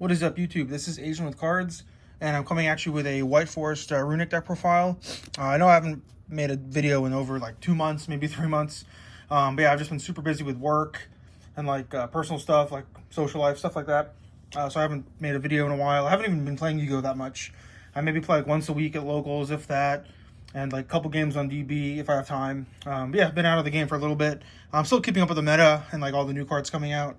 What is up, YouTube? This is Asian with Cards, and I'm coming at you with a White Forest Runick deck profile. I know I haven't made a video in over like 2 months, maybe 3 months. But yeah, I've just been super busy with work and like personal stuff, like social life, stuff like that. So I haven't made a video in a while. I haven't even been playing Yu-Gi-Oh that much. I maybe play like once a week at locals, if that, and like a couple games on DB if I have time. But yeah, I've been out of the game for a little bit. I'm still keeping up with the meta and like all the new cards coming out.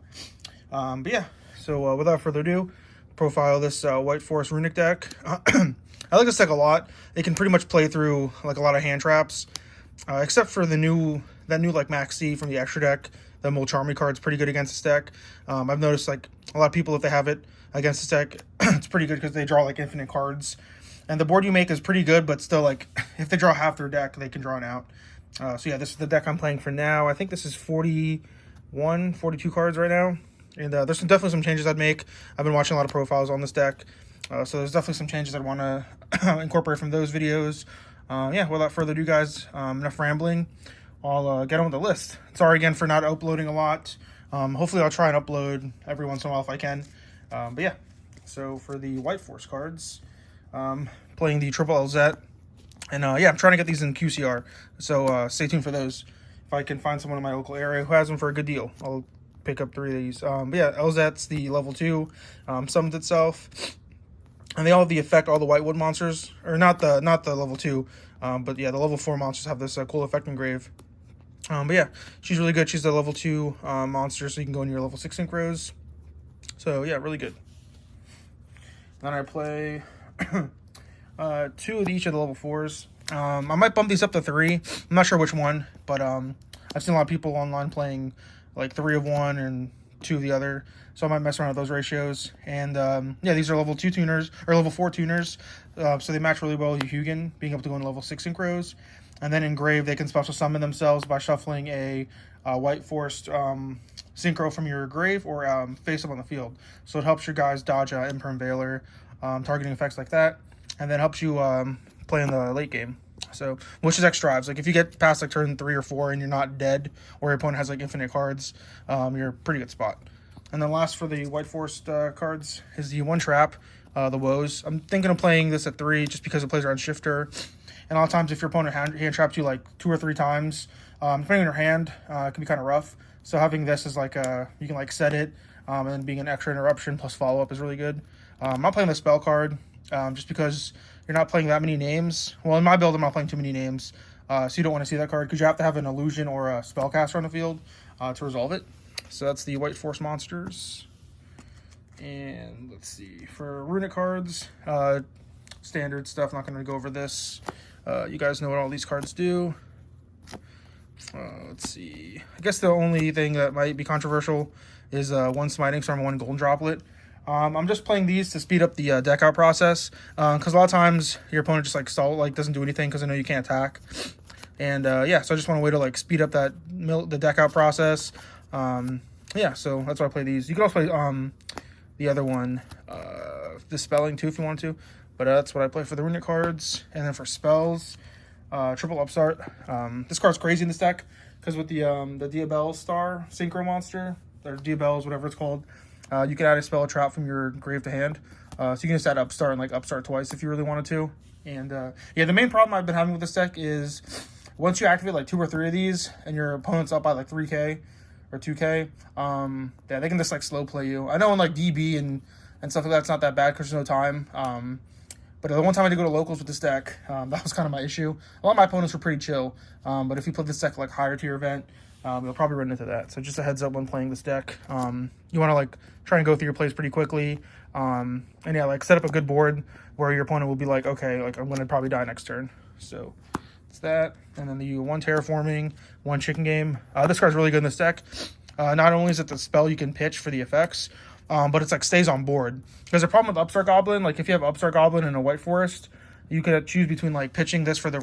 But yeah, so without further ado, profile this White Forest Runick deck. I like this deck a lot. It can pretty much play through like a lot of hand traps, except for that new like Max C from the extra deck. The Molcharmy card's pretty good against this deck. I've noticed like a lot of people, if they have it against this deck, it's pretty good because they draw like infinite cards. And the board you make is pretty good, but still, like, if they draw half their deck, they can draw it out. So yeah, this is the deck I'm playing for now. I think this is 41, 42 cards right now. And there's definitely some changes I'd make. I've been watching a lot of profiles on this deck. So there's definitely some changes I'd want to incorporate from those videos. Yeah, without further ado, guys, enough rambling. I'll get on with the list. Sorry again for not uploading a lot. Hopefully I'll try and upload every once in a while if I can. But yeah, so for the White Force cards, playing the triple LZ. And yeah, I'm trying to get these in QCR. So stay tuned for those. If I can find someone in my local area who has them for a good deal, I'll pick up 3 of these. But yeah, LZ's the level 2, summons itself. And they all have the effect, all the Whitewood monsters, or not the level 2, but yeah, the level 4 monsters have this cool effect engrave. But yeah, she's really good. She's the level 2 monster, so you can go into your level 6 synchros. So yeah, really good. Then I play 2 of each of the level 4s. I might bump these up to 3. I'm not sure which one, but I've seen a lot of people online playing like 3 of one and 2 of the other, so I might mess around with those ratios. And yeah, these are level 2 tuners, or level 4 tuners, so they match really well with Hugin, being able to go into level 6 synchros. And then in Grave, they can special summon themselves by shuffling a White Forest synchro from your grave or face up on the field. So it helps your guys dodge Imperm Veiler, targeting effects like that, and then helps you play in the late game. So, which is extra drives. Like if you get past like turn 3 or 4 and you're not dead, or your opponent has like infinite cards, you're a pretty good spot. And then last for the White Forest cards is the one trap, the Woes. I'm thinking of playing this at 3 just because it plays around Shifter. And a lot of times if your opponent hand traps you like 2 or 3 times, depending on your hand, it can be kind of rough. So having this is like you can like set it, and being an extra interruption plus follow up is really good. I'm not playing the spell card, just because you're not playing that many names. Well, in my build, I'm not playing too many names, so you don't want to see that card because you have to have an illusion or a spellcaster on the field to resolve it. So that's the White Force monsters. And let's see, for Runick cards, standard stuff. Not going to go over this. You guys know what all these cards do. Let's see. I guess the only thing that might be controversial is 1 Smiting Storm, 1 Golden Droplet. I'm just playing these to speed up the deck out process, because a lot of times your opponent just like doesn't do anything because I know you can't attack. And yeah, so I just want a way to like speed up the deck out process. Yeah, so that's why I play these. You can also play the other one, Dispelling too if you want to, but that's what I play for the Runick cards. And then for spells, triple Upstart. This card's crazy in this deck because with the Diabell Star Synchro monster, or Diabell's, whatever it's called, you can add a spell or trap from your grave to hand. So you can just add Upstart and like Upstart twice if you really wanted to. And yeah, the main problem I've been having with this deck is once you activate like 2 or 3 of these and your opponent's up by like 3k or 2k, yeah, they can just like slow play you. I know in like DB and stuff like that, it's not that bad because there's no time. But the one time I did go to locals with this deck, that was kind of my issue. A lot of my opponents were pretty chill, but if you put this deck like higher tier event, you'll probably run into that. So just a heads up when playing this deck. You want to like try and go through your plays pretty quickly, and yeah, like set up a good board where your opponent will be like, okay, like I'm gonna probably die next turn. So it's that, and then the 1 Terraforming, 1 Chicken Game. This card's really good in this deck. Not only is it the spell you can pitch for the effects, but it's like stays on board. There's a problem with Upstart Goblin. Like if you have Upstart Goblin and a White Forest, you could choose between like pitching this for the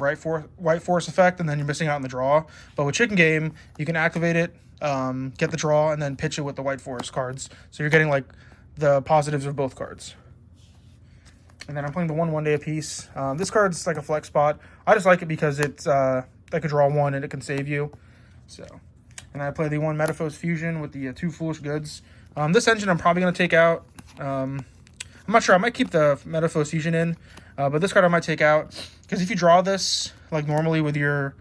White Forest effect, and then you're missing out on the draw. But with Chicken Game, you can activate it, get the draw, and then pitch it with the White Forest cards. So you're getting like the positives of both cards. And then I'm playing the 1 day apiece. This card's like a flex spot. I just like it because it's I could draw 1 and it can save you. So, and I play the 1 Metaphos Fusion with the 2 Foolish Goods. This engine I'm probably going to take out. I'm not sure. I might keep the Metaphos Fusion in, but this card I might take out, because if you draw this like normally with your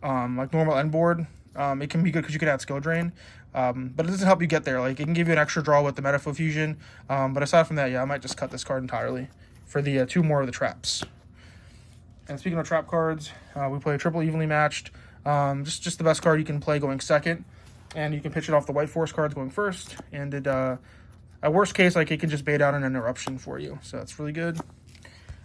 like normal end board, it can be good because you could add skill drain, but it doesn't help you get there. Like, it can give you an extra draw with the Metaphos Fusion, but aside from that, yeah, I might just cut this card entirely for the 2 more of the traps. And speaking of trap cards, we play triple evenly matched. Just the best card you can play going second, and you can pitch it off the white force cards going first, and it at worst case, like, it can just bait out an interruption for you, so that's really good.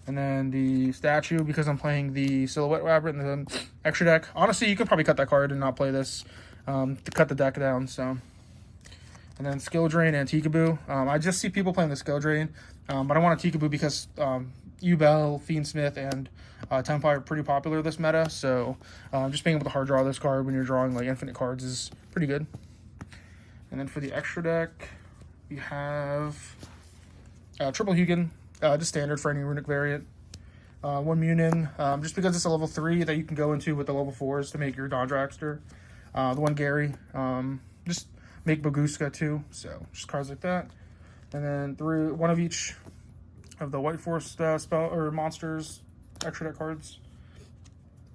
And then the statue, because I'm playing the Silhouette Rabbit and the extra deck. Honestly, you could probably cut that card and not play this to cut the deck down. So, and then Skill Drain and Tikaboo. I just see people playing the Skill Drain, but I want a Tikaboo because U-Bell, Fiendsmith, and Tempai are pretty popular this meta. So just being able to hard draw this card when you're drawing like infinite cards is pretty good. And then for the extra deck, we have Triple Hugin. Just standard for any Runick variant. 1 Munin, just because it's a level 3 that you can go into with the level 4s to make your Don Dragster. The 1 Gary, just make Baguska too, so just cards like that. And then 1 of each of the White Force spell or monsters, extra deck cards.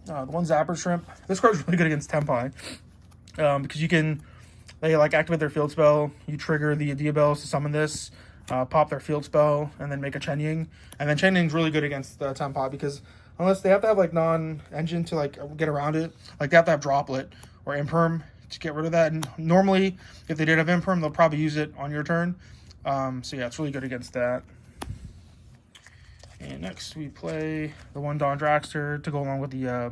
The 1 Zapper Shrimp. This card's really good against Tempai, because they like activate their field spell. You trigger the Diabells to summon this. Pop their field spell, and then make a Chen Ying. And then Chen Ying's really good against the Tempai, because unless they have to have like non-engine to like get around it, like they have to have Droplet or Imperm to get rid of that. And normally, if they did have Imperm, they'll probably use it on your turn. So yeah, it's really good against that. And next we play the 1 Don Dragster to go along with the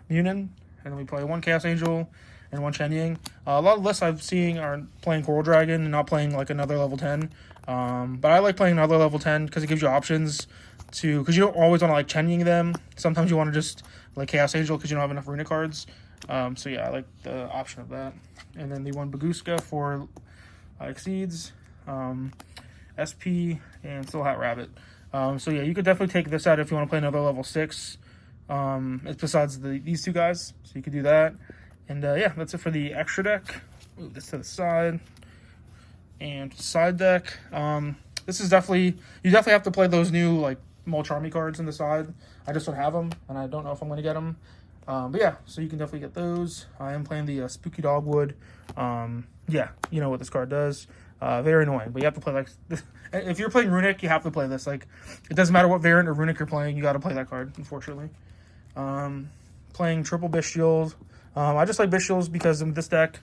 Munin. And then we play 1 Chaos Angel and 1 Chen Ying. A lot of lists I've seen are playing Coral Dragon and not playing like another level 10. But I like playing another level 10 because it gives you options because you don't always want to like Chen Ying them. Sometimes you want to just like Chaos Angel because you don't have enough Runick cards. So yeah, I like the option of that. And then the 1 Baguska for Exceeds, SP, and Still Hat Rabbit. So yeah, you could definitely take this out if you want to play another level 6. It's besides these 2 guys, so you could do that. And yeah, that's it for the extra deck. Move this to the side. And side deck, this is you definitely have to play those new like Molcharmy cards in the side. I just don't have them, and I don't know if I'm going to get them. But yeah, so you can definitely get those. I am playing the Spooky Dogwood. Yeah, you know what this card does. Very annoying, but you have to play like this. If you're playing Runick, you have to play this. Like, it doesn't matter what variant of Runick you're playing, you got to play that card, unfortunately. Playing triple Bestials. I just like Bestials because in this deck,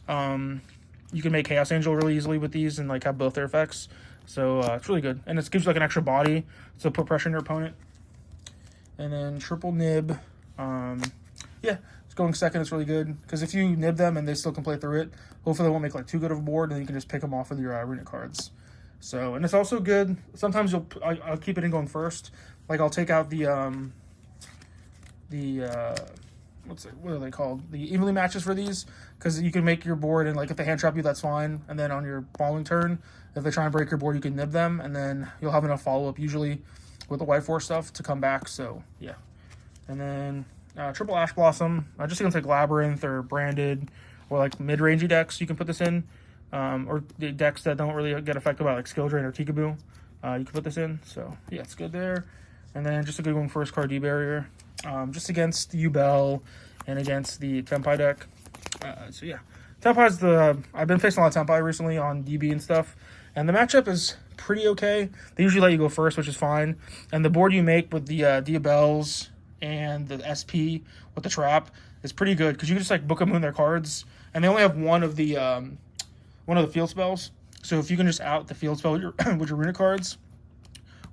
you can make Chaos Angel really easily with these and like have both their effects. So it's really good. And it gives you like an extra body, so put pressure on your opponent. And then triple Nib. Yeah, it's going second. It's really good because if you nib them and they still can play through it, hopefully they won't make like too good of a board, and then you can just pick them off with your Runick cards. So, and it's also good. Sometimes I'll keep it in going first. Like I'll take out the what are they called? The evenly matches for these, because you can make your board, and like if they hand trap you, that's fine. And then on your following turn, if they try and break your board, you can nib them, and then you'll have enough follow up usually with the White Force stuff to come back. So yeah, and then triple Ash Blossom. Just against like Labyrinth or Branded or like mid-rangey decks, you can put this in, or the decks that don't really get affected by like Skill Drain or Tikaboo. You can put this in. So yeah, it's good there. And then just a good one first card D-Barrier. Just against U-Bell and against the Tempai deck. So yeah, Tempai's I've been facing a lot of Tempai recently on DB and stuff, and the matchup is pretty okay. They usually let you go first, which is fine. And the board you make with the Diabells and the SP with the trap is pretty good because you can just like book them in their cards, and they only have one of the field spells. So if you can just out the field spell with your with your Runick cards,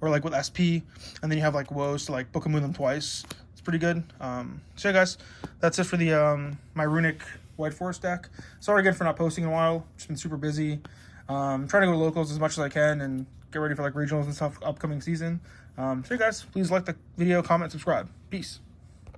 or like with SP, and then you have like woes to like book them with them twice. It's pretty good. So yeah, guys, that's it for the my Runick White Forest deck. Sorry again for not posting in a while. Just been super busy. Trying to go to locals as much as I can and get ready for like regionals and stuff upcoming season. So yeah, guys, please like the video, comment, subscribe. Peace.